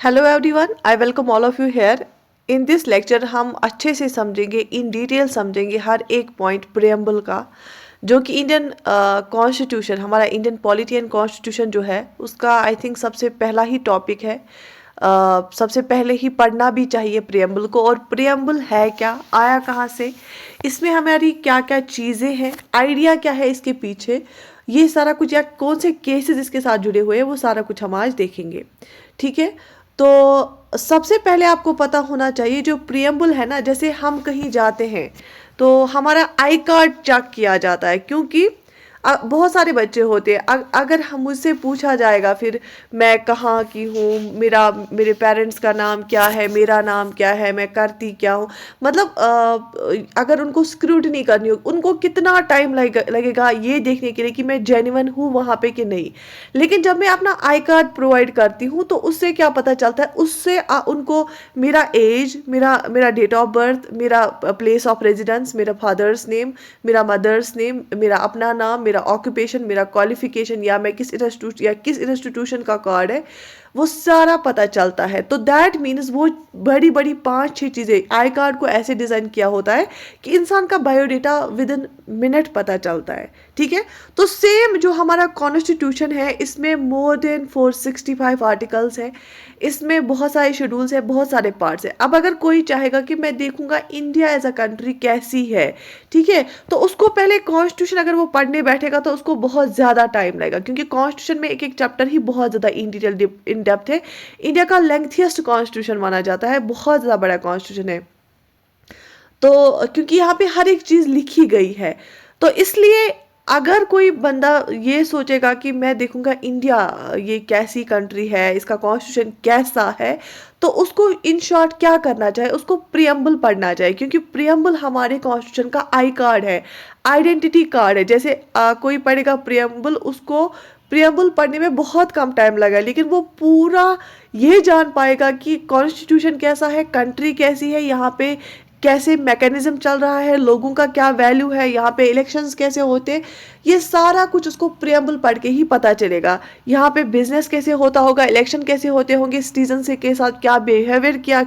Hello everyone, I welcome all of you here. In this lecture हम अच्छे से समझेंगे, इन डिटेल समझेंगे हर एक पॉइंट प्रियम्बल का, जो कि इंडियन कॉन्स्टिट्यूशन, हमारा इंडियन पॉलिटी एंड कॉन्स्टिट्यूशन जो है उसका आई थिंक सबसे पहला ही टॉपिक है। सबसे पहले ही पढ़ना भी चाहिए प्रियम्बल को। और प्रियम्बल है क्या, आया कहाँ से, इसमें हमारी क्या क्या चीज़ें हैं, आइडिया क्या है इसके पीछे, ये सारा कुछ, या कौन से केसेस इसके साथ जुड़े हुए हैं, वो सारा कुछ हम आज देखेंगे। ठीक है, तो सबसे पहले आपको पता होना चाहिए जो प्रियम्बल है ना, जैसे हम कहीं जाते हैं तो हमारा आई कार्ड चेक किया जाता है, क्योंकि बहुत सारे बच्चे होते हैं। अगर हम मुझसे पूछा जाएगा फिर मैं कहाँ की हूँ, मेरे पेरेंट्स का नाम क्या है, मेरा नाम क्या है, मैं करती क्या हूँ, मतलब अगर उनको स्क्रूटनी करनी हो, उनको कितना टाइम लगेगा ये देखने के लिए कि मैं जेन्युइन हूँ वहाँ पे कि नहीं। लेकिन जब मैं अपना आई कार्ड प्रोवाइड करती हूँ तो उससे क्या पता चलता है, उससे उनको मेरा एज, मेरा डेट ऑफ बर्थ, मेरा प्लेस ऑफ रेजिडेंस, मेरा फादर्स नेम, मेरा मदर्स नेम, मेरा अपना नाम, मेरा ऑक्यूपेशन, मेरा क्वालिफिकेशन, या मैं किस इंस्टीट्यूशन का कार्ड है, वो सारा पता चलता है। तो दैट मीन्स वो बड़ी बड़ी 5-6 चीज़ें, आई कार्ड को ऐसे डिज़ाइन किया होता है कि इंसान का बायोडेटा विद इन मिनट पता चलता है। ठीक है, तो सेम जो हमारा कॉन्स्टिट्यूशन है, इसमें मोर देन 465 आर्टिकल्स है, इसमें बहुत सारे शेड्यूल्स है, बहुत सारे पार्ट्स है। अब अगर कोई चाहेगा कि मैं देखूंगा इंडिया एज अ कंट्री कैसी है, ठीक है, तो उसको पहले कॉन्स्टिट्यूशन अगर वो पढ़ने बैठेगा तो उसको बहुत ज़्यादा टाइम लगेगा, क्योंकि कॉन्स्टिट्यूशन में एक एक चैप्टर ही बहुत ज़्यादा इन डिटेल इन डेप्थ है। इंडिया का लेंथिएस्ट कॉन्स्टिट्यूशन माना जाता है, बहुत ज़्यादा बड़ा कॉन्स्टिट्यूशन है। तो क्योंकि यहाँ पे हर एक चीज़ लिखी गई है, तो इसलिए अगर कोई बंदा ये सोचेगा कि मैं देखूंगा इंडिया ये कैसी कंट्री है, इसका कॉन्स्टिट्यूशन कैसा है, तो उसको इन शॉर्ट क्या करना चाहिए, उसको प्रियम्बल पढ़ना चाहिए, क्योंकि प्रियम्बल हमारे कॉन्स्टिट्यूशन का आई कार्ड है, आइडेंटिटी कार्ड है। जैसे कोई पढ़ेगा प्रियम्बल, उसको प्रियम्बल पढ़ने में बहुत कम टाइम लगा, लेकिन वो पूरा ये जान पाएगा कि कॉन्स्टिट्यूशन कैसा है, कंट्री कैसी है, यहाँ पे कैसे मैकेनिज्म चल रहा है, लोगों का क्या वैल्यू है, यहाँ पे इलेक्शंस कैसे होते हैं, ये सारा कुछ उसको प्रियम्बल पढ़ के ही पता चलेगा। यहाँ पे बिजनेस कैसे होता होगा, इलेक्शन कैसे होते होंगे, सिटीजन से के साथ क्या बिहेवियर किया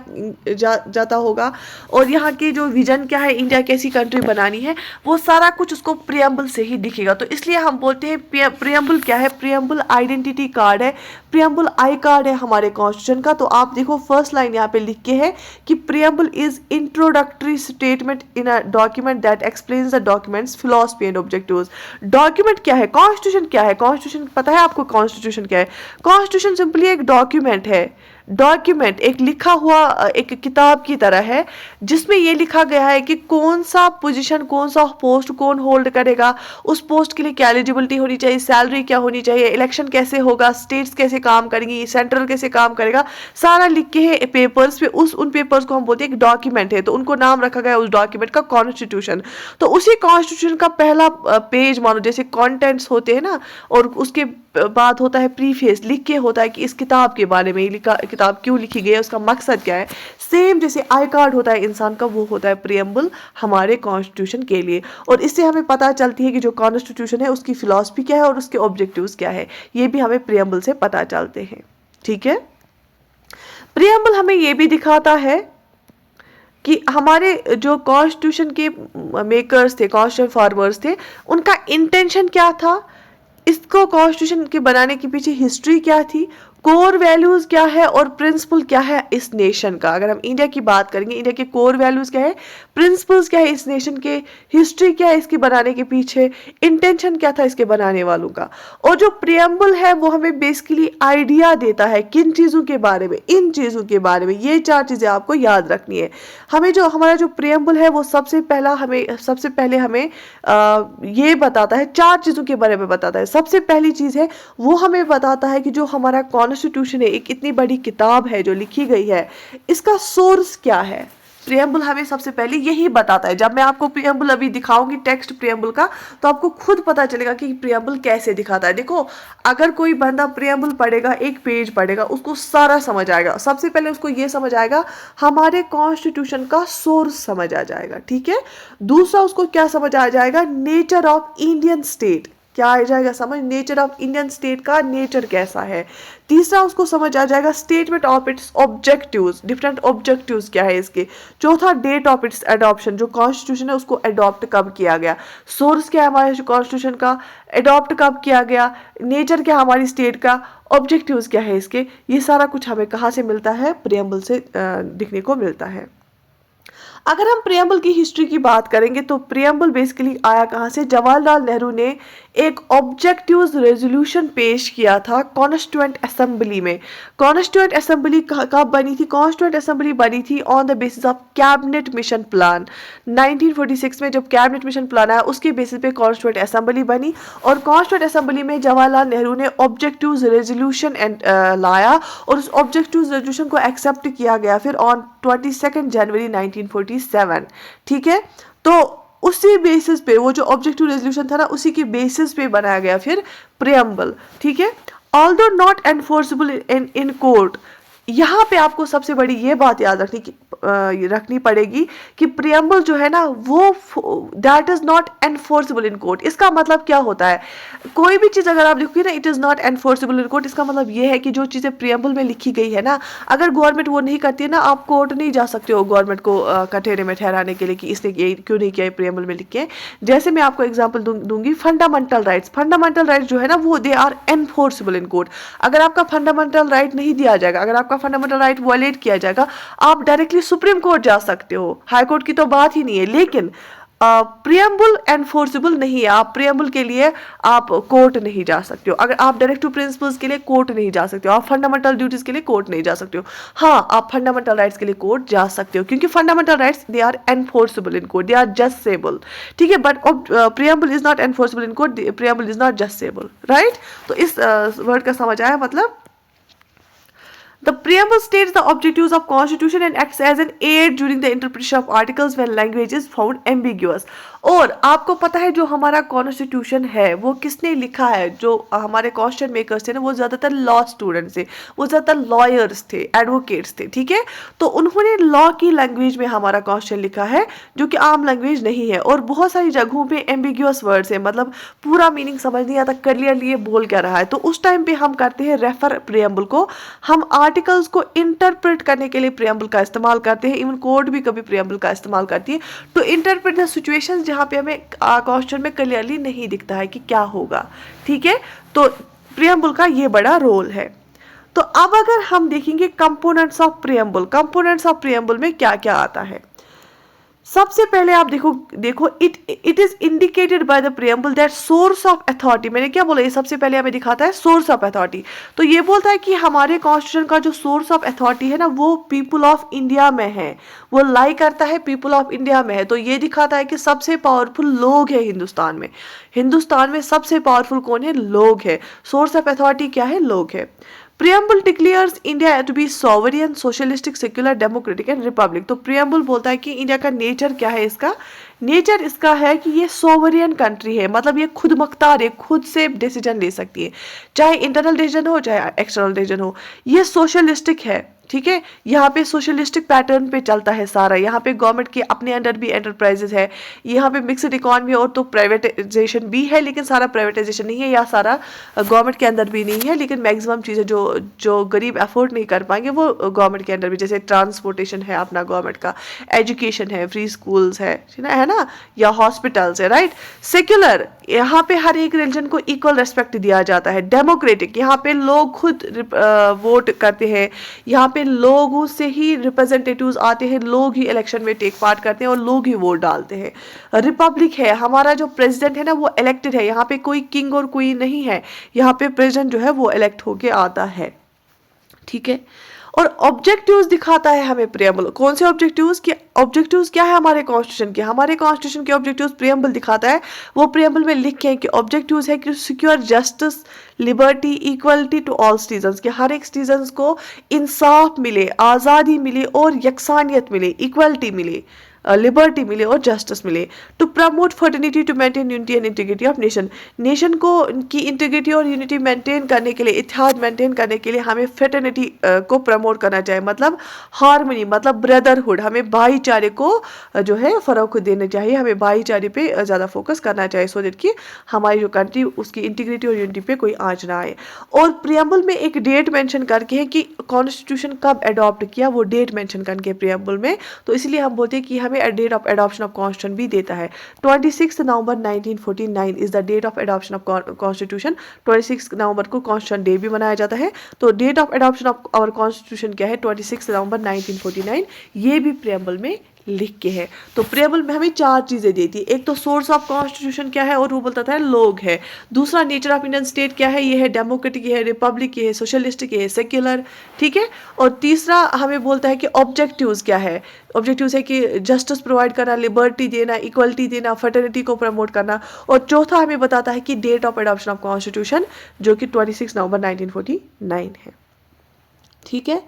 जाता होगा, और यहाँ की जो विजन क्या है, इंडिया कैसी कंट्री बनानी है, वो सारा कुछ उसको प्रियम्बल से ही दिखेगा। तो इसलिए हम बोलते हैं प्रियम्बल क्या है, प्रियम्बल आइडेंटिटी कार्ड है, प्रियम्बल आई कार्ड है हमारे कॉन्स्टिट्यूशन का। तो आप देखो फर्स्ट लाइन यहाँ पे लिख के है कि preamble is introductory statement in a document that explains the documents philosophy and objectives. Document क्या है, कॉन्स्टिट्यूशन क्या है, कॉन्स्टिट्यूशन पता है आपको कॉन्स्टिट्यूशन क्या है? कॉन्स्टिट्यूशन सिंपली एक डॉक्यूमेंट है। डॉक्यूमेंट एक लिखा हुआ एक किताब की तरह है, जिसमें ये लिखा गया है कि कौन सा पोजीशन, कौन सा पोस्ट कौन होल्ड करेगा, उस पोस्ट के लिए क्या एलिजिबिलिटी होनी चाहिए, सैलरी क्या होनी चाहिए, इलेक्शन कैसे होगा, स्टेट्स कैसे काम करेंगी, सेंट्रल कैसे काम करेगा, सारा लिख के है पेपर्स पे। उन पेपर्स को हम बोलते हैं एक डॉक्यूमेंट है, तो उनको नाम रखा गया उस डॉक्यूमेंट का कॉन्स्टिट्यूशन। तो उसी कॉन्स्टिट्यूशन का पहला पेज मानो, जैसे कॉन्टेंट्स होते हैं ना, और उसके बाद होता है प्रीफेस, लिख के होता है कि इस किताब के बारे में लिखा, किताब क्यों लिखी गई है, उसका मकसद क्या है। सेम जैसे आई कार्ड होता है इंसान का, वो होता है प्रियम्बल हमारे कॉन्स्टिट्यूशन के लिए। और इससे हमें पता चलती है कि जो कॉन्स्टिट्यूशन है उसकी फिलॉसफी क्या है और उसके ऑब्जेक्टिव्स क्या है, ये भी हमें प्रियम्बल से पता चलते हैं। ठीक है, प्रियम्बल हमें ये भी दिखाता है कि हमारे जो कॉन्स्टिट्यूशन के मेकर्स थे, कॉन्स्टिट्यूशन फॉर्मर्स थे, उनका इंटेंशन क्या था, इसको कॉन्स्टिट्यूशन के बनाने के पीछे हिस्ट्री क्या थी, कोर वैल्यूज क्या है और प्रिंसिपल क्या है इस नेशन का। अगर हम इंडिया की बात करेंगे, इंडिया के कोर वैल्यूज क्या है, प्रिंसिपल्स क्या है इस नेशन के, हिस्ट्री क्या है इसके बनाने के पीछे, इंटेंशन क्या था इसके बनाने वालों का। और जो प्रियम्बल है वो हमें बेसिकली आइडिया देता है किन चीज़ों के बारे में, इन चीज़ों के बारे में। ये 4 चीज़ें आपको याद रखनी है। हमें जो हमारा जो प्रियम्बल है वो सबसे पहले हमें ये बताता है, 4 चीज़ों के बारे में बताता है। सबसे पहली चीज़ है वो हमें बताता है कि जो हमारा कॉन्स्टिट्यूशन है, एक इतनी बड़ी किताब है जो लिखी गई है, इसका सोर्स क्या है। प्रियम्बल हमें सबसे पहले यही बताता है। जब मैं आपको प्रियम्बल अभी दिखाऊंगी, टेक्स्ट प्रियम्बल का, तो आपको खुद पता चलेगा कि प्रियम्बल कैसे दिखाता है। देखो, अगर कोई बंदा प्रियम्बल पढ़ेगा, एक पेज पढ़ेगा, उसको सारा समझ आएगा। सबसे पहले उसको ये समझ आएगा, हमारे कॉन्स्टिट्यूशन का सोर्स समझ आ जाएगा। ठीक है, दूसरा उसको क्या समझ आ जाएगा, नेचर ऑफ इंडियन स्टेट, क्या आ जाएगा समझ, नेचर ऑफ इंडियन स्टेट का नेचर कैसा है। तीसरा उसको समझ आ जाएगा statement of its objectives, different objectives क्या है इसके। चौथा डेट ऑफ इट्स एडॉप्शन, जो कॉन्स्टिट्यूशन है उसको अडॉप्ट कब किया गया। सोर्स क्या है हमारे कॉन्स्टिट्यूशन का, अडॉप्ट कब किया गया, नेचर क्या हमारी स्टेट का, ऑब्जेक्टिव्स क्या है इसके। ये सारा कुछ हमें कहाँ से मिलता है, प्रियम्बल से दिखने को मिलता है। अगर हम प्रियम्बल की हिस्ट्री की बात करेंगे तो प्रियम्बल बेसिकली आया कहाँ से, जवाहरलाल नेहरू ने एक ऑब्जेक्टिव्स रेजोल्यूशन पेश किया था कॉन्स्टिट्यूएंट असेंबली में। कॉन्स्टिट्यूएंट असेंबली कब बनी थी, कॉन्स्टिट्यूएंट असेंबली बनी थी on the basis of cabinet mission plan. 1946 में जब कैबिनेट मिशन प्लान आया उसके बेसिस पे कॉन्स्टिट्यूएंट असेंबली बनी, और कॉन्स्टिट्यूएंट असेंबली में जवाहरलाल नेहरू ने ऑब्जेक्टिव्स रेजोल्यूशन लाया और उस ऑब्जेक्टिव्स रेजोल्यूशन को एक्सेप्ट किया गया फिर ऑन 22 जनवरी 1947। ठीक है, तो उसी बेसिस पे वो जो ऑब्जेक्टिव रेजोल्यूशन था ना उसी के बेसिस पे बनाया गया फिर प्रियम्बल। ठीक है, although not enforceable in court, यहाँ पे आपको सबसे बड़ी ये बात याद रखनी पड़ेगी कि प्रियम्बल जो है ना वो that is not enforceable in court. इसका मतलब क्या होता है, कोई भी चीज़ अगर आप लिखोगे ना it is not enforceable in court, इसका मतलब ये है कि जो चीज़ें प्रियम्बल में लिखी गई है ना, अगर गवर्नमेंट वो नहीं करती है ना, आप कोर्ट नहीं जा सकते हो गवर्नमेंट को कटहरे में ठहराने के लिए कि इसने ये क्यों नहीं किया, प्रियम्बल में लिख के। जैसे मैं आपको एग्जाम्पल दूंगी, फंडामेंटल राइट्स जो है ना वो they are enforceable in court. अगर आपका फंडामेंटल राइट नहीं दिया जाएगा, अगर आपका फंडामेंटल राइट वायलेट किया जाएगा, आप डायरेक्टली सुप्रीम कोर्ट जा सकते हो, हाई कोर्ट की तो बात ही नहीं है। लेकिन प्रियम्बल एनफोर्सेबल नहीं है, आप प्रियम्बल के लिए आप कोर्ट नहीं जा सकते हो। अगर आप डायरेक्टिव प्रिंसिपल्स के लिए कोर्ट नहीं जा सकते हो, आप फंडामेंटल ड्यूटीज के लिए कोर्ट नहीं जा सकते हो। हाँ, आप फंडामेंटल राइट्स के लिए कोर्ट जा सकते हो क्योंकि fundamental rights they are enforceable in court, they are justiciable. ठीक है, but preamble is not enforceable in court, preamble is not justiciable, right. तो इस वर्ड का समझ आया, मतलब the preamble states the objectives of constitution and acts as an aid during the interpretation of articles when language is found ambiguous। और आपको पता है जो हमारा कॉन्स्टिट्यूशन है वो किसने लिखा है, जो हमारे कॉन्स्टिट्यूशन मेकर्स थे ना वो ज़्यादातर लॉ स्टूडेंट्स थे, वो ज़्यादातर लॉयर्स थे, एडवोकेट्स थे। ठीक है, तो उन्होंने लॉ की लैंग्वेज में हमारा कॉन्स्टिट्यूशन लिखा है जो कि आम लैंग्वेज नहीं है, और बहुत सारी जगहों पे एम्बिग्यूअस वर्ड्स है, मतलब पूरा मीनिंग समझ नहीं आता क्लियरली ये बोल क्या रहा है। तो उस टाइम पे हम करते हैं रेफर प्रियम्बल को, हम आर्टिकल्स को इंटरप्रेट करने के लिए प्रियम्बल का इस्तेमाल करते हैं, इवन कोर्ट भी कभी प्रियम्बल का इस्तेमाल करती है टू इंटरप्रेट द सिचुएशंस जहाँ पे हमें क्वेश्चन में क्लियरली नहीं दिखता है कि क्या होगा। ठीक है, तो प्रियम्बल का ये बड़ा रोल है। तो अब अगर हम देखेंगे कंपोनेंट्स ऑफ प्रियम्बल में क्या क्या आता है। सबसे पहले आप देखो it is indicated by the preamble that source of authority, मैंने क्या बोला, ये सबसे पहले हमें दिखाता है सोर्स ऑफ अथॉरिटी। तो ये बोलता है कि हमारे कॉन्स्टिट्यूशन का जो सोर्स ऑफ अथॉरिटी है ना वो पीपल ऑफ इंडिया में है, वो लाई करता है पीपल ऑफ इंडिया में है। तो ये दिखाता है कि सबसे पावरफुल लोग है हिंदुस्तान में सबसे पावरफुल कौन है, लोग है। सोर्स ऑफ अथॉरिटी क्या है, लोग है। Preamble declares India to be sovereign, socialistic, secular, democratic and republic. तो प्रियम्बल बोलता है कि इंडिया का नेचर क्या है, इसका नेचर इसका है कि ये सोवरियन कंट्री है, मतलब ये खुद मुख्तार है, खुद से डिसीजन ले सकती है, चाहे इंटरनल डिसीजन हो चाहे एक्सटर्नल डिसीजन हो। ये सोशलिस्टिक है, ठीक है, यहाँ पे सोशलिस्टिक पैटर्न पे चलता है सारा। यहाँ पे गवर्नमेंट के अपने अंडर भी एंटरप्राइजेस है, यहाँ पे मिक्सड इकोनॉमी और तो प्राइवेटाइजेशन भी है, लेकिन सारा प्राइवेटाइजेशन नहीं है या सारा गवर्नमेंट के अंदर भी नहीं है, लेकिन मैक्सिमम चीज़ें जो गरीब अफोर्ड नहीं कर पाएंगे वो गवर्नमेंट के अंदर भी, जैसे ट्रांसपोर्टेशन है अपना गवर्नमेंट का, एजुकेशन है, फ्री स्कूल्स है ना, या हॉस्पिटल्स है, राइट। सेक्युलर, यहाँ पे हर एक रिलीजन को इक्वल रेस्पेक्ट दिया जाता है। डेमोक्रेटिक, यहाँ पे लोग खुद वोट करते हैं, यहाँ पे लोगों से ही रिप्रेजेंटेटिव्स आते हैं, लोग ही इलेक्शन में टेक पार्ट करते हैं और लोग ही वोट डालते हैं। रिपब्लिक है, हमारा जो प्रेसिडेंट है ना वो इलेक्टेड है, यहाँ पे कोई किंग और क्वीन नहीं है, यहाँ पे प्रेसिडेंट जो है वो इलेक्ट होके आता है। ठीक है, और ऑब्जेक्टिव्स दिखाता है हमें प्रियम्बल। कौन से ऑब्जेक्टिव्स क्या है हमारे कॉन्स्टिट्यूशन के ऑब्जेक्टिव्स प्रियम्बल दिखाता है। वो प्रियम्बल में लिखे हैं कि ऑब्जेक्टिव्स है कि secure justice, liberty, equality to all citizens, कि हर एक सिटीजन्स को इंसाफ मिले, आज़ादी मिले और यकसानियत मिले, इक्वलिटी मिले, लिबर्टी मिले और जस्टिस मिले। To promote fraternity to maintain unity and integrity of nation, nation को की इंटीग्रिटी और यूनिटी मेंटेन करने के लिए, इत्तेहाद मेंटेन करने के लिए हमें फर्टर्निटी को प्रमोट करना चाहिए, मतलब हार्मनी, मतलब ब्रदरहुड, हमें भाईचारे को जो है फरोग देना चाहिए, हमें भाईचारे पे ज़्यादा फोकस करना चाहिए, सो दैट कि हमारी जो कंट्री उसकी इंटीग्रिटी और यूनिटी पे कोई आँच ना आए। और प्रियम्बल में एक डेट मेंशन करके है कि कॉन्स्टिट्यूशन कब अडॉप्ट किया, वो डेट मेंशन करके प्रियम्बल में, तो इसलिए हम बोलते हैं कि हमें date of adoption of constitution भी देता है। 26 November 1949 is the date of adoption of constitution. 26 नवंबर को कॉन्स्टिट्यूशन डे भी मनाया जाता है। तो date of adoption of our constitution क्या है, 26 नवंबर 1949, ये भी प्रियम्बल में लिख के है। तो प्रियम्बल में हमें 4 चीजें देती है। एक तो सोर्स ऑफ कॉन्स्टिट्यूशन क्या है, और वो बोलता है लोग है। दूसरा नेचर ऑफ इंडियन स्टेट क्या है, ये है डेमोक्रेटिक, ये है रिपब्लिक, ये है सोशलिस्टिक, ये है सेक्युलर, ठीक है। और तीसरा हमें बोलता है कि ऑब्जेक्टिव्स क्या है, ऑब्जेक्टिव्स है कि जस्टिस प्रोवाइड करना, लिबर्टी देना, इक्वलिटी देना, फर्टर्निटी को प्रमोट करना। और चौथा हमें बताता है कि date of adoption of constitution, जो कि 26 नवंबर 1949 है, ठीक है।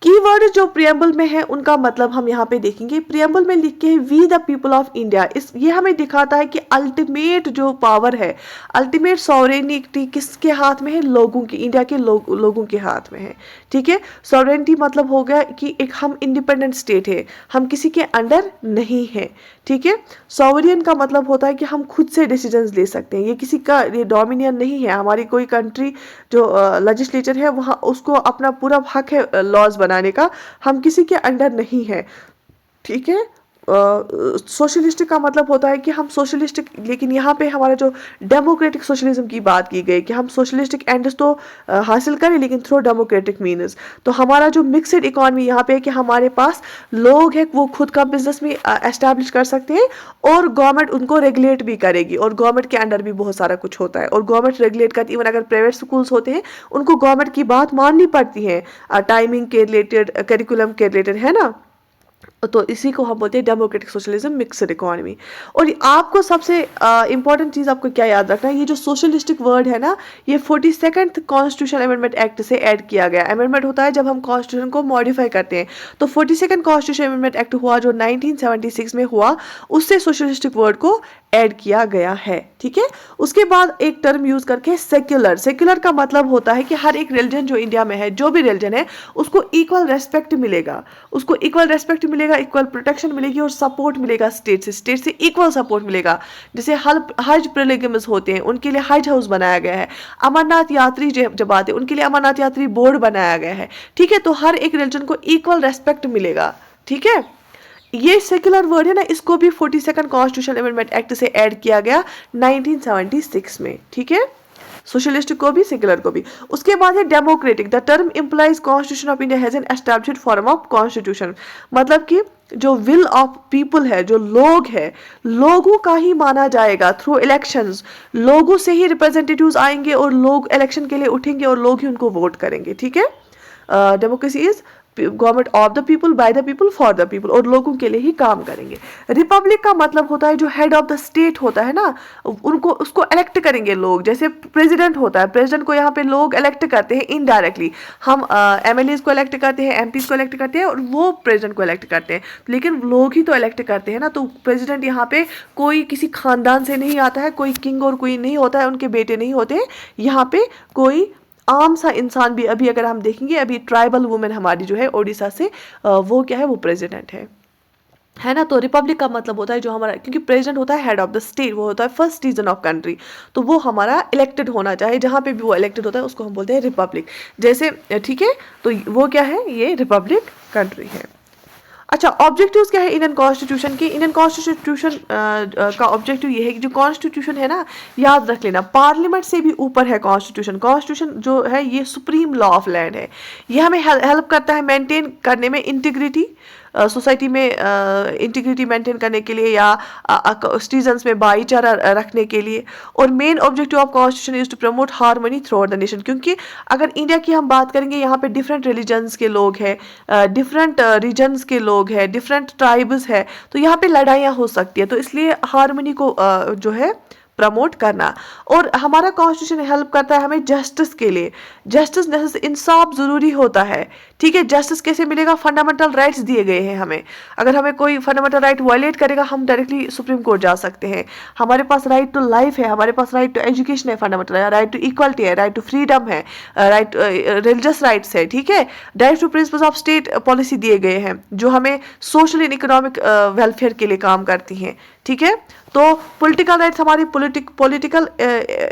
कीवर्ड जो प्रियम्बल में है उनका मतलब हम यहाँ पे देखेंगे। प्रियम्बल में लिख के है we the people of India, इस ये हमें दिखाता है कि अल्टीमेट जो पावर है, अल्टीमेट सॉवरेनिटी किसके हाथ में है, लोगों की, इंडिया के लोगों के हाथ में है, ठीक है। सॉवरेनिटी मतलब हो गया कि एक हम इंडिपेंडेंट स्टेट है, हम किसी के अंडर नहीं है, ठीक है। सॉवरियन का मतलब होता है कि हम खुद से डिसीजंस ले सकते हैं, ये किसी का ये डोमिनियन नहीं है। हमारी कोई कंट्री जो लेजिस्लेचर है वहाँ उसको अपना पूरा हक है लॉज बनाने का, हम किसी के अंडर नहीं है, ठीक है। सोशलिस्टिक का मतलब होता है कि हम सोशलिस्टिक, लेकिन यहाँ पे हमारा जो डेमोक्रेटिक सोशलिज्म की बात की गई कि हम सोशलिस्टिक एंड्स तो हासिल करें लेकिन थ्रू डेमोक्रेटिक मीन्स। तो हमारा जो मिक्सड इकोनॉमी यहाँ पे है कि हमारे पास लोग हैं, वो खुद का बिजनेस भी एस्टैब्लिश कर सकते हैं और गवर्नमेंट उनको रेगुलेट भी करेगी, और गवर्नमेंट के अंडर भी बहुत सारा कुछ होता है और गवर्नमेंट रेगुलेट करती है। इवन अगर प्राइवेट स्कूल्स होते हैं उनको गवर्नमेंट की बात माननी पड़ती है, टाइमिंग के रिलेटेड, करिकुलम के रिलेटेड, है ना। तो इसी को हम बोलते हैं डेमोक्रेटिक सोशलिज्म, मिक्सड इकोनॉमी। और आपको सबसे इंपॉर्टेंट चीज आपको क्या याद रखना है, ये जो सोशलिस्टिक वर्ड है ना, ये 42nd कॉन्स्टिट्यूशन अमेंडमेंट एक्ट से ऐड किया गया। अमेंडमेंट होता है जब हम कॉन्स्टिट्यूशन को मॉडिफाई करते हैं। तो 42nd कॉन्स्टिट्यूशन अमेंडमेंट एक्ट हुआ जो 1976 में हुआ, उससे सोशलिस्टिक वर्ड को ऐड किया गया है, ठीक है। उसके बाद एक टर्म यूज करके सेक्युलर। सेक्युलर का मतलब होता है कि हर एक रिलीजन जो इंडिया में है, जो भी रिलीजन है, उसको इक्वल रेस्पेक्ट मिलेगा, उसको इक्वल रेस्पेक्ट मिलेगा, इक्वल प्रोटेक्शन मिलेगी और सपोर्ट मिलेगा स्टेट से इक्वल सपोर्ट मिलेगा। जैसे हज पिलग्रिम्स होते हैं, उनके लिए हज हाउस बनाया गया है। अमरनाथ यात्री जब आते हैं उनके लिए अमरनाथ यात्री बोर्ड बनाया गया है, ठीक है। तो हर एक रिलीजन को इक्वल रेस्पेक्ट मिलेगा, ठीक है। ये सेक्युलर वर्ड है ना, इसको भी 42nd कॉन्स्टिट्यूशन अमेंडमेंट एक्ट से ऐड किया गया 1976 में, ठीक है। सोशलिस्टिक को भी, सेक्युलर को भी। उसके बाद है democratic. The term implies constitution of India has an established form of constitution, मतलब कि जो विल ऑफ पीपल है, जो लोग है, लोगों का ही माना जाएगा थ्रू इलेक्शंस। लोगों से ही रिप्रेजेंटेटिव्स आएंगे और लोग इलेक्शन के लिए उठेंगे और लोग ही उनको वोट करेंगे, ठीक है। Democracy is government of the people, by the people, for the people, और लोगों के लिए ही काम करेंगे। रिपब्लिक का मतलब होता है जो हेड ऑफ द स्टेट होता है ना, उनको उसको इलेक्ट करेंगे लोग। जैसे प्रेसिडेंट होता है, प्रेसिडेंट को यहाँ पे लोग इलेक्ट करते हैं इनडायरेक्टली। हम एमएलएज को इलेक्ट करते हैं, एमपीज को इलेक्ट करते हैं और वो प्रेसिडेंट को इलेक्ट करते हैं, लेकिन लोग ही तो इलेक्ट करते हैं ना। तो प्रेसिडेंट यहाँ पे कोई किसी खानदान से नहीं आता है, कोई किंग और क्वीन नहीं होता है, उनके बेटे नहीं होते हैं। यहाँ पे कोई आम सा इंसान भी, अभी अगर हम देखेंगे, अभी ट्राइबल वुमेन हमारी जो है ओडिशा से, वो क्या है, वो प्रेसिडेंट है ना। तो रिपब्लिक का मतलब होता है जो हमारा, क्योंकि प्रेसिडेंट होता है हेड ऑफ द स्टेट, वो होता है फर्स्ट सिटीजन ऑफ कंट्री, तो वो हमारा इलेक्टेड होना चाहिए। जहाँ पे भी वो इलेक्टेड होता है उसको हम बोलते हैं रिपब्लिक, जैसे, ठीक है। तो वो क्या है, ये रिपब्लिक कंट्री है। अच्छा, ऑब्जेक्टिव्स क्या है इंडियन कॉन्स्टिट्यूशन के। इंडियन कॉन्स्टिट्यूशन का ऑब्जेक्टिव ये है कि जो कॉन्स्टिट्यूशन है ना, याद रख लेना, पार्लियामेंट से भी ऊपर है कॉन्स्टिट्यूशन। कॉन्स्टिट्यूशन जो है ये सुप्रीम लॉ ऑफ लैंड है। ये हमें हेल्प करता है मेंटेन करने में इंटीग्रिटी, सोसाइटी में इंटीग्रिटी मेंटेन करने के लिए, या सिटीजन्स में भाईचारा रखने के लिए। और main objective of constitution is to promote harmony throughout the nation, क्योंकि अगर इंडिया की हम बात करेंगे, यहाँ पे डिफरेंट रिलीजन्स के लोग हैं, डिफरेंट रीजन्स के लोग हैं, डिफरेंट ट्राइब्स है, तो यहाँ पे लड़ाइयाँ हो सकती है। तो इसलिए हार्मनी को जो है प्रमोट करना। और हमारा कॉन्स्टिट्यूशन हेल्प करता है हमें जस्टिस के लिए। जस्टिस नेसेस इंसाफ ज़रूरी होता है, ठीक है। जस्टिस कैसे मिलेगा? फंडामेंटल राइट्स दिए गए हैं हमें। अगर हमें कोई फंडामेंटल राइट वायलेट करेगा, हम डायरेक्टली सुप्रीम कोर्ट जा सकते हैं। हमारे पास राइट टू लाइफ है, हमारे पास राइट टू एजुकेशन है, फंडामेंटल राइट टू इक्वलिटी है, राइट टू फ्रीडम है, राइट रिलीजियस राइट्स है, ठीक है। Direct to principles of state policy दिए गए हैं जो हमें सोशल एंड इकोनॉमिक वेलफेयर के लिए काम करती हैं, ठीक है। तो पॉलिटिकल राइट्स हमारी पॉलिटिकल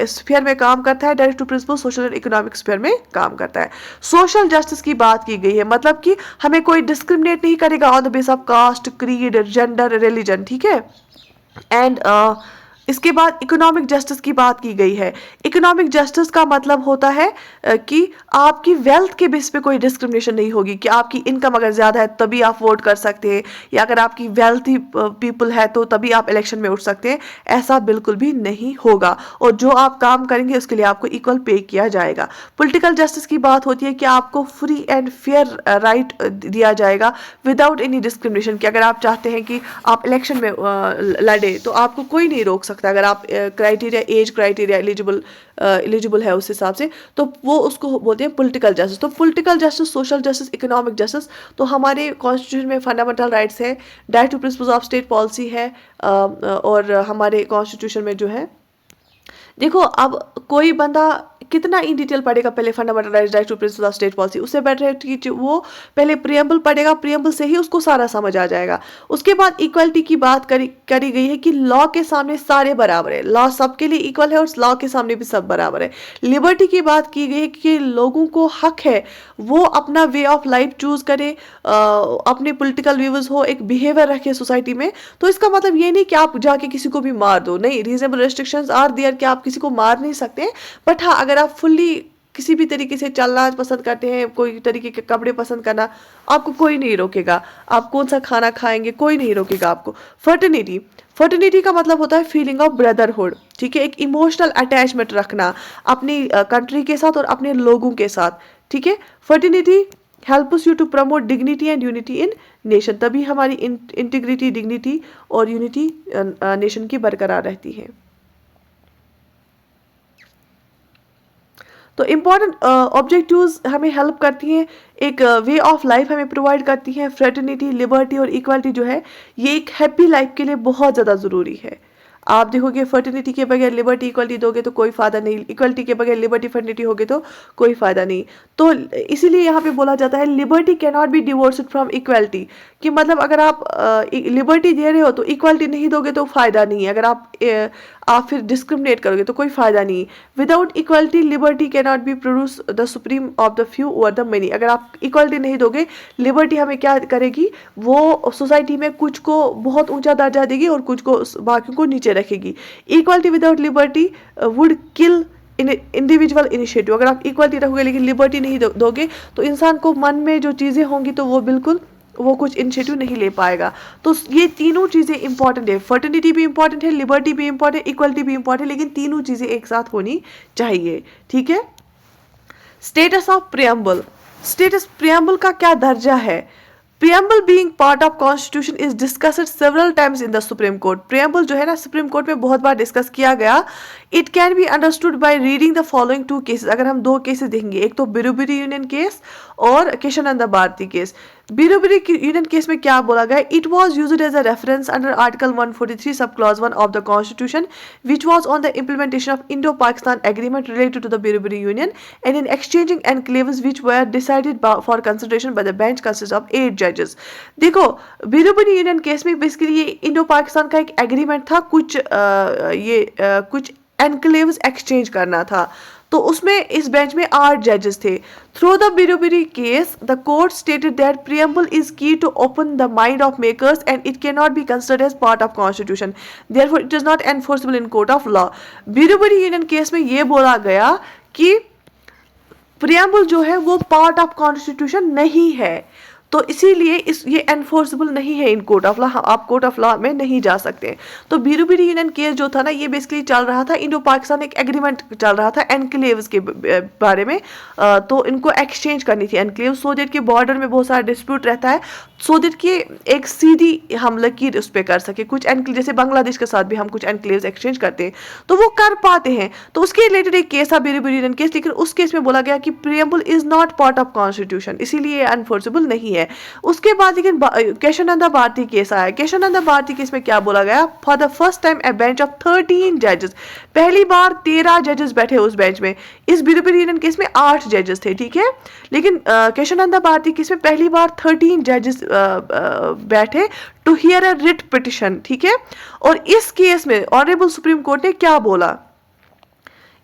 स्फीयर में काम करता है, direct to principle social and economic sphere में काम करता है। सोशल जस्टिस की बात की गई है, मतलब कि हमें कोई डिस्क्रिमिनेट नहीं करेगा on the base of caste, creed, gender, religion, ठीक है। एंड इसके बाद इकोनॉमिक जस्टिस की बात की गई है। इकोनॉमिक जस्टिस का मतलब होता है कि आपकी वेल्थ के बेस पे कोई डिस्क्रिमिनेशन नहीं होगी, कि आपकी इनकम अगर ज़्यादा है तभी आप वोट कर सकते हैं, या अगर आपकी वेल्थी पीपल है तो तभी आप इलेक्शन में उठ सकते हैं। ऐसा बिल्कुल भी नहीं होगा, और जो आप काम करेंगे उसके लिए आपको इक्वल पे किया जाएगा। पॉलिटिकल जस्टिस की बात होती है कि आपको फ्री एंड फेयर राइट दिया जाएगा विदाउट एनी डिस्क्रिमिनेशन, कि अगर आप चाहते हैं कि आप इलेक्शन में लड़े तो आपको कोई नहीं रोक सकता। अगर आप क्राइटेरिया, एज क्राइटेरिया, एलिजिबल है उस हिसाब से, तो वो उसको बोलते हैं पॉलिटिकल जस्टिस। तो political justice, social justice, economic justice, तो हमारे कॉन्स्टिट्यूशन में फंडामेंटल राइट्स है, direct to principles of state policy है, और हमारे कॉन्स्टिट्यूशन में जो है, देखो अब कोई बंदा कितना इन डिटेल पढ़ेगा पहले fundamental rights, direct to principle of state policy, उससे बेटर है कि वो पहले प्रियम्बल पढ़ेगा, प्रियम्बल से ही उसको सारा समझ आ जाएगा। उसके बाद इक्वलिटी की बात करी गई है कि लॉ के सामने सारे बराबर है, लॉ सबके लिए इक्वल है और लॉ के सामने भी सब बराबर है। लिबर्टी की बात की गई है कि लोगों को हक है वो अपना वे ऑफ लाइफ चूज करे, अपने पॉलिटिकल व्यूज हो, एक बिहेवियर रखे सोसाइटी में। तो इसका मतलब ये नहीं कि आप जाके किसी को भी मार दो, नहीं, रीजनेबल रेस्ट्रिक्शंस आर देयर कि आप किसी को मार नहीं सकते, बट हाँ अगर आप फुल्ली किसी भी तरीके से चलना पसंद करते हैं, कोई तरीके के कपड़े पसंद करना, आपको कोई नहीं रोकेगा। आप कौन सा खाना खाएंगे, कोई नहीं रोकेगा आपको। फर्टिनिटी का मतलब होता है फीलिंग ऑफ ब्रदरहुड, ठीक है, एक इमोशनल अटैचमेंट रखना अपनी कंट्री के साथ और अपने लोगों के साथ, ठीक है। Fraternity helps you to promote dignity and unity in nation, तभी हमारी इंटीग्रिटी, डिग्निटी और यूनिटी नेशन की बरकरार रहती है। तो इम्पॉर्टेंट ऑब्जेक्टिव्स हमें हेल्प करती हैं, एक वे ऑफ लाइफ हमें प्रोवाइड करती हैं। फ्रेटर्निटी, लिबर्टी और इक्वालिटी जो है ये एक हैप्पी लाइफ के लिए बहुत ज़्यादा ज़रूरी है। आप देखोगे फर्टिनिटी के बगैर लिबर्टी इक्वलिटी दोगे तो कोई फ़ायदा नहीं, इक्वलिटी के बगैर लिबर्टी फर्टिनिटी होगे तो कोई फ़ायदा नहीं। तो इसीलिए यहाँ पे बोला जाता है liberty can not B divorced from equality, कि मतलब अगर आप लिबर्टी दे रहे हो तो इक्वलिटी नहीं दोगे तो फ़ायदा नहीं है, अगर आप फिर डिस्क्रिमिनेट करोगे तो कोई फ़ायदा नहीं। Without equality liberty can not B produce the supreme of the few over the many, अगर आप इक्वलिटी नहीं दोगे, लिबर्टी हमें क्या करेगी, वो सोसाइटी में कुछ को बहुत ऊंचा दर्जा देगी और कुछ को, बाकियों को नीचे रखेगी। Equality without liberty would kill individual initiative, अगर आप इक्वलिटी रखोगे लेकिन लिबर्टी नहीं दोगे तो इंसान को मन में जो चीज़ें होंगी तो वो कुछ इनिशिएटिव नहीं ले पाएगा। तो ये तीनों चीज़ें इंपॉर्टेंट है, फर्टिनिटी भी इंपॉर्टेंट है, लिबर्टी भी इंपॉर्टेंट है, इक्वलिटी भी इंपॉर्टेंट है, लेकिन तीनों चीज़ें एक साथ होनी चाहिए, ठीक है। Status of preamble, status preamble का क्या दर्जा है? Preamble being part of constitution is discussed several times in the supreme court. Preamble जो है ना सुप्रीम कोर्ट में बहुत बार डिस्कस किया गया। It can be understood by reading the following two cases, अगर हम दो केसेस देखेंगे, एक तो बिरुबिरी यूनियन केस और Keshavananda Bharati case. Berubari union case में क्या बोला गया? It was used as a reference under article 143 sub clause 1 of the constitution which was on the implementation of Indo Pakistan agreement related to the Berubari union and in exchanging enclaves which were decided for consideration by the bench consist of 8 जजेस। देखो Berubari union case में basically ये Indo Pakistan का एक agreement था, कुछ enclaves exchange करना था, तो उसमें इस बेंच में 8 जजेस थे। Through the Berubari case the court stated that preamble is key to open the mind of makers and it can not be considered as part of constitution, therefore it is not enforceable in court of law. Berubari union case में ये बोला गया कि preamble जो है वो part of constitution नहीं है, तो इसीलिए ये एनफोर्सेबल नहीं है इन कोर्ट ऑफ लॉ, आप कोर्ट ऑफ लॉ में नहीं जा सकते। तो बिरुबिरी यूनियन केस जो था ना, ये बेसिकली चल रहा था, इंडो पाकिस्तान एक एग्रीमेंट चल रहा था एनक्लेव्स के बारे में, तो इनको एक्सचेंज करनी थी एनक्लेव, सो दैट के बॉर्डर में बहुत सारा डिस्प्यूट रहता है, सो दैट कि एक सीधी हम लकीर उस पर कर सके। कुछ एनक्लेव, जैसे बांग्लादेश के साथ भी हम कुछ एनक्लेव्स एक्सचेंज करते हैं तो वो कर पाते हैं। तो उसके रिलेटेड एक केस था बिरुबुरियन केस, लेकिन उस केस में बोला गया कि preamble is not part of constitution, इसीलिए अनफोर्सेबल नहीं है। उसके बाद लेकिन केशवानंद भारती केस आया। केशवानंद भारती केस में क्या बोला गया, for the first time A bench of 13 जजेस, पहली बार 13 जजेस बैठे उस बेंच में। इस बिरुबुरियन केस में 8 जजेस थे, ठीक है, लेकिन केशवानंद भारती केस में पहली बार 13 जजेस बैठे to hear a writ petition, ठीक है। और इस केस में ऑनरेबल सुप्रीम कोर्ट ने क्या बोला,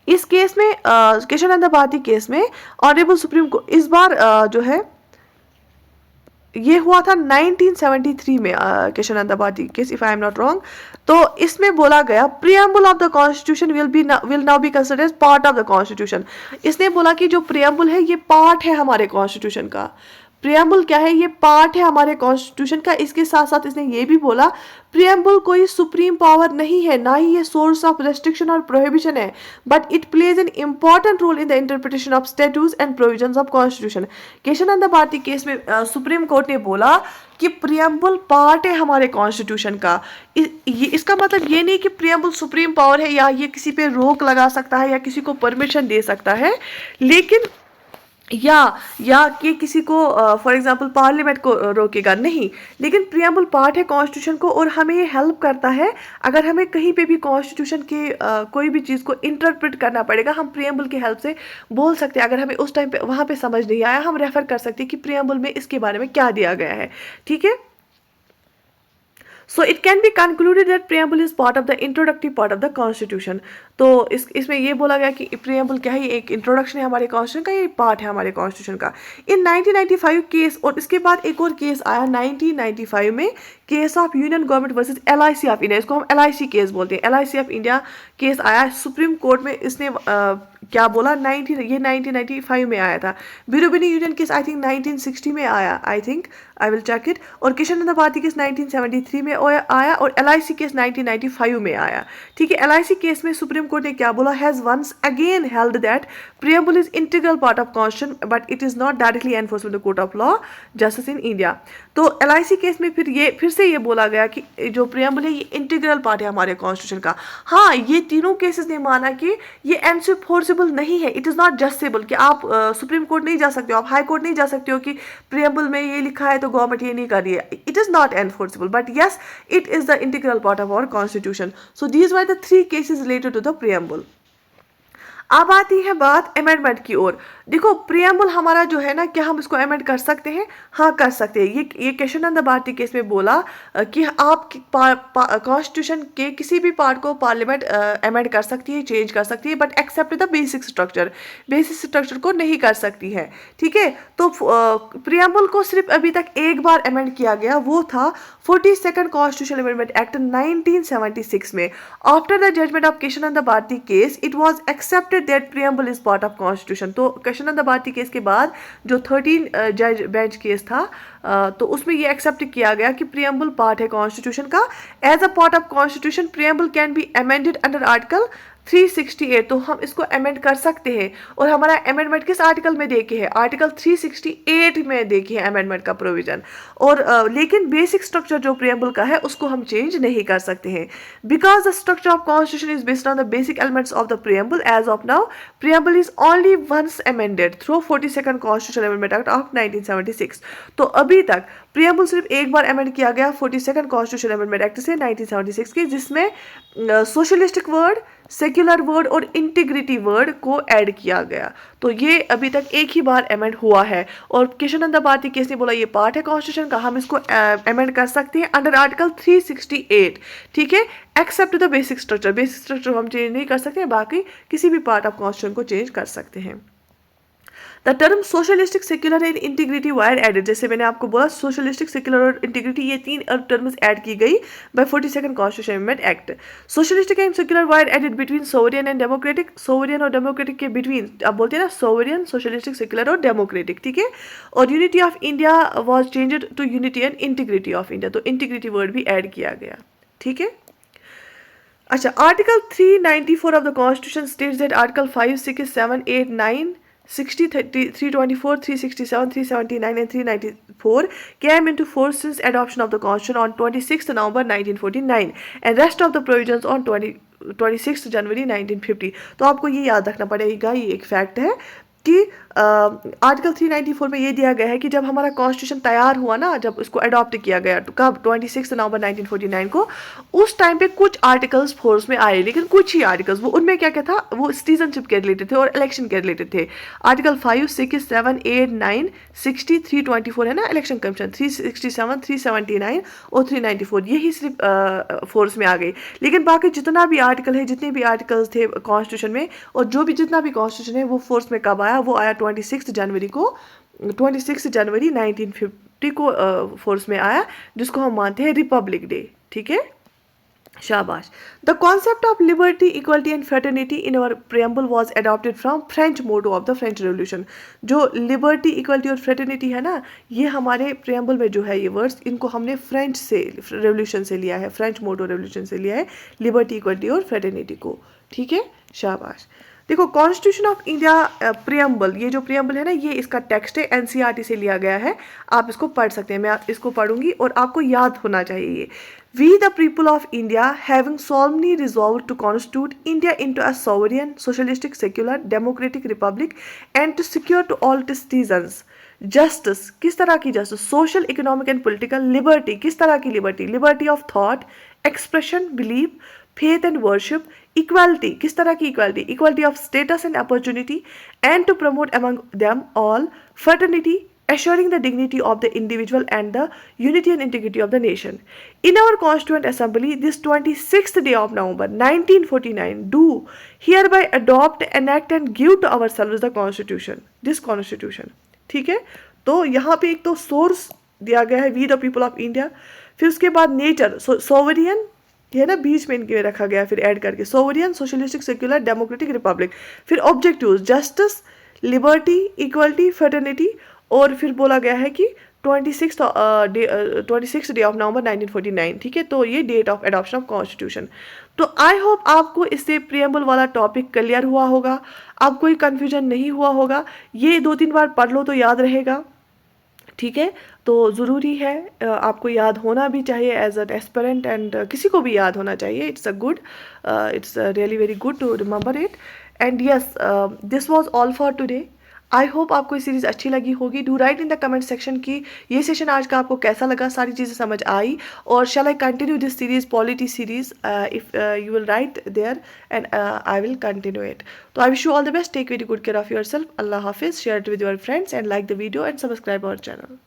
इस केस में केशवानंद भारती केस में ऑनरेबल सुप्रीम कोर्ट इस बार जो है ये हुआ था 1973 में, Keshavananda Bharati case, if I am not wrong. तो इसमें बोला गया preamble of the constitution will now be considered as part of the constitution. इसने बोला कि जो प्रियम्बल है ये पार्ट है हमारे कॉन्स्टिट्यूशन का। प्रियम्बल क्या है, ये पार्ट है हमारे कॉन्स्टिट्यूशन का। इसके साथ साथ इसने ये भी बोला प्रियम्बल कोई सुप्रीम पावर नहीं है, ना ही ये सोर्स ऑफ रेस्ट्रिक्शन और प्रोहिबिशन है, but it plays an important role in the interpretation of statutes and provisions of constitution. Keshavananda Bharati case में सुप्रीम कोर्ट ने बोला कि प्रियम्बल पार्ट है हमारे कॉन्स्टिट्यूशन का। इसका मतलब ये नहीं कि प्रियम्बल सुप्रीम पावर है या ये किसी पे रोक लगा सकता है या किसी को परमिशन दे सकता है, लेकिन या कि किसी को फॉर एग्जांपल पार्लियामेंट को रोकेगा नहीं, लेकिन प्रियम्बल पार्ट है कॉन्स्टिट्यूशन को और हमें ये हेल्प करता है। अगर हमें कहीं पे भी कॉन्स्टिट्यूशन के कोई भी चीज़ को इंटरप्रेट करना पड़ेगा, हम प्रियम्बल की हेल्प से बोल सकते हैं। अगर हमें उस टाइम पे वहाँ पे समझ नहीं आया, हम रेफर कर सकते हैं कि प्रियम्बल में इसके बारे में क्या दिया गया है, ठीक है। So it can be concluded that preamble is part of the introductory part of the constitution। तो इसमें ये बोला गया कि प्रियम्बल क्या है, ये एक इंट्रोडक्शन है हमारे कॉन्स्टिट्यूशन का, ये पार्ट है हमारे कॉन्स्टिट्यूशन का। इन 1995 केस, और इसके बाद एक और केस आया 1995 में, case of union government versus LIC of India, इसको हम LIC केस बोलते हैं। LIC ऑफ इंडिया केस आया सुप्रीम कोर्ट में। इसने क्या बोला, ये 1995 में आया था। Berubari union case I think 1960 में आया, I think, I will check it. और केशवानंद भारती केस 1973 में आया और LIC केस 1995 में आया, ठीक है। LIC केस में सुप्रीम कोर्ट ने क्या बोला, has once again held that preamble is integral part of constitution but it is not directly enforced the court of law justice in India. तो LIC केस में फिर से ये बोला गया कि जो प्रियम्बल है ये इंटीग्रल पार्ट है हमारे कॉन्स्टिट्यूशन का। हाँ, ये तीनों केसेस ने माना कि ये एनफोर्सेबल नहीं है, इट इज़ नॉट जस्टेबल, कि आप सुप्रीम कोर्ट नहीं जा सकते हो, आप हाई कोर्ट नहीं जा सकते हो कि प्रियम्बल में ये लिखा है तो गवर्नमेंट ये नहीं कर रही है। It is not enforceable, but yes it is the integral part of our constitution. So these were the 3 cases related to the preamble. अब आती है बात अमेंडमेंट की ओर। देखो प्रियम्बल हमारा जो है ना, क्या हम इसको अमेंड कर सकते हैं? हाँ, कर सकते हैं। ये केशवानंद भारती केस में बोला कि आप कॉन्स्टिट्यूशन के किसी भी पार्ट को पार्लियामेंट अमेंड कर सकती है, चेंज कर सकती है, but except the basic structure, basic structure को नहीं कर सकती है, ठीक है। तो प्रियम्बल को सिर्फ अभी तक एक बार अमेंड किया गया, वो था 42nd कॉन्स्टिट्यूशनल अमेंडमेंट एक्ट 1976 में। After the judgment of Kesavananda Bharati case it was accepted that preamble is part of constitution. तो केशवानंद भारती केस के बाद जो 13 जज बेंच केस था, तो उसमें ये एक्सेप्ट किया गया कि प्रियम्बल पार्ट है कॉन्स्टिट्यूशन का। As a part of constitution preamble can be amended under article 368। तो हम इसको अमेंड कर सकते हैं, और हमारा अमेंडमेंट किस आर्टिकल में देखी है? आर्टिकल 368 में देखी है अमेंडमेंट का प्रोविजन। और लेकिन बेसिक स्ट्रक्चर जो प्रियम्बल का है उसको हम चेंज नहीं कर सकते हैं, because the structure of constitution is based on the basic elements of the preamble. As of now preamble is only once amended through 42nd constitutional amendment act of 1976। तो अभी तक प्रियम्बल सिर्फ एक बार अमेंड किया गया 42nd कॉन्स्टिट्यूशनल अमेंडमेंट एक्ट से 1976 की, जिसमें सोशलिस्टिक वर्ड, सेक्युलर वर्ड और इंटीग्रिटी वर्ड को ऐड किया गया। तो ये अभी तक एक ही बार अमेंड हुआ है। और केशवानंद भारती केस ने बोला ये पार्ट है कॉन्स्टिट्यूशन का, हम इसको अमेंड कर सकते हैं अंडर आर्टिकल 368, ठीक है, except the basic structure. Basic structure हम चेंज नहीं कर सकते, बाकी किसी भी पार्ट ऑफ कॉन्स्टिट्यूशन को चेंज कर सकते हैं। The term socialistic, secular and integrity were added, जैसे मैंने आपको बोला सोशलिस्टिक, सेक्युलर और इंटीग्रिटी, ये 3 टर्म्स ऐड की गई by 42nd constitution amendment act. Socialistic and secular were added between sovereign and democratic, sovereign और डेमोक्रेटिक के बिटवीन, आप बोलते हैं ना सोवरियन, सोशलिस्टिक, सेक्युलर और डेमोक्रेटिक, ठीक है। और unity of India was changed to unity and integrity of India, तो इंटीग्रिटी वर्ड भी ऐड किया गया, ठीक है। अच्छा, article 394 of the constitution states that article 5, 6, 7, 8, 9, 60, 324, 367, 379 and 1994 came into force since adoption of the Constitution on 26th November 1949 and rest of the provisions on 26 जनवरी 1950। तो आपको ये याद रखना पड़ेगा, ये एक फैक्ट है कि आर्टिकल 394 में ये दिया गया है कि जब हमारा कॉन्स्टिट्यूशन तैयार हुआ ना, जब उसको अडॉप्ट किया गया तो कब 26 नवंबर 1949 को, उस टाइम पे कुछ आर्टिकल्स फोर्स में आए, लेकिन कुछ ही आर्टिकल्स, वो उनमें क्या क्या था, वो सिटीजनशिप के रिलेटेड थे और इलेक्शन के रिलेटेड थे। आर्टिकल 5, 6, 7, 8, 9, 60, 324 है ना इलेक्शन कमीशन, 367, 379 और 394, यही सिर्फ फोर्स में आ गई। लेकिन बाकी जितना भी आर्टिकल है, जितने भी आर्टिकल्स थे कॉन्स्टिट्यूशन में, और जो भी जितना भी कॉन्स्टिट्यूशन है वो फोर्स में कब आया, वो आया 26 जनवरी को, 26 जनवरी 1950 को फोर्स में आया, जिसको हम मानते हैं रिपब्लिक डे। ठीक है, शाबाश। The concept of liberty, equality and fraternity in our preamble was adopted from French motto of the French revolution. जो लिबर्टी, इक्वलिटी और फ्रेटर्निटी है ना, ये हमारे प्रियम्बल में जो है ये वर्ड्स, इनको हमने फ्रेंच से रेवोल्यूशन से लिया है, फ्रेंच मोटो रेवोल्यूशन से लिया है लिबर्टी, इक्वलिटी और फ्रेटर्निटी को। ठीक है, शाबाश। देखो, कॉन्स्टिट्यूशन ऑफ इंडिया प्रियम्बल, ये जो प्रियम्बल है ना, ये इसका टेक्स्ट है, एनसीईआरटी से लिया गया है, आप इसको पढ़ सकते हैं, मैं इसको पढ़ूंगी और आपको याद होना चाहिए ये। We the people of India having solemnly resolved to constitute India into a sovereign, socialistic, secular, democratic republic and to secure to all its citizens justice, किस तरह की justice, social, economic and political liberty, किस तरह की liberty, liberty of thought, expression, belief, faith and worship, equality, किस तरह की equality, equality of status and opportunity, and to promote among them all fraternity, assuring the dignity of the individual and the unity and integrity of the nation. In our Constituent Assembly, this 26th day of November 1949, do hereby adopt, enact and give to ourselves the Constitution, this Constitution. ठीक है, तो यहाँ पे एक तो source दिया गया है, we the people of India, फिर उसके बाद नेचर, सोवरियन, ये ना बीच में इनके रखा गया, फिर ऐड करके sovereign, socialistic, secular, democratic, republic, फिर objective, justice, liberty, equality, fraternity, और फिर बोला गया है कि 26 डे ऑफ नवंबर 1949। ठीक है, तो ये date of adoption of constitution. तो आई होप आपको इससे प्रियम्बल वाला टॉपिक क्लियर हुआ होगा, अब कोई कन्फ्यूजन नहीं हुआ होगा, ये 2-3 बार पढ़ लो तो याद रहेगा। ठीक है, तो ज़रूरी है, आपको याद होना भी चाहिए एज एन एस्पिरेंट, एंड किसी को भी याद होना चाहिए। It's really very good to remember it. And yes, this was all for today. I hope आपको ये सीरीज़ अच्छी लगी होगी। Do write in the comment section कि ये सेशन आज का आपको कैसा लगा, सारी चीज़ें समझ आई, और shall I continue this series, polity series, if you will write there and I will continue it. तो I wish you all the best, take very good care of yourself, अल्लाह हाफिज़, share it with your friends and like the video and subscribe our channel.